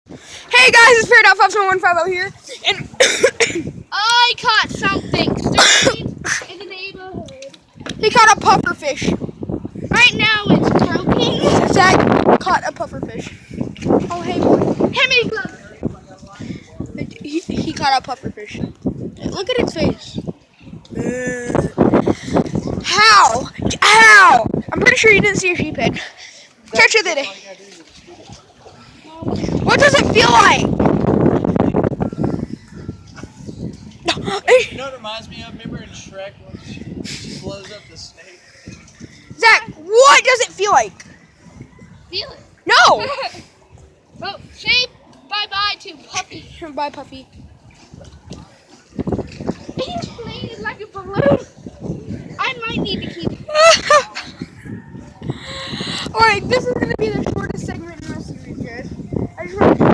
Hey guys, it's Peridots 57150 here, and I caught something sturdy in the neighborhood. he caught a pufferfish. Right now it's broken. Zach caught a pufferfish. Oh hey boy. Hand me the glove. He caught a pufferfish. Look at its face. How? How? I'm pretty sure you didn't see a sheephead. Catch it today. What does it feel like? You know what it reminds me of? Remember in Shrek when she blows up the snake? Zach, what does it feel like? Feel it. No! Oh, say bye-bye to Puppy. Bye, Puffy. He's inflated like a balloon. I might need to keep it. Alright, this is going to be the shortest segment in our series, guys. I just want to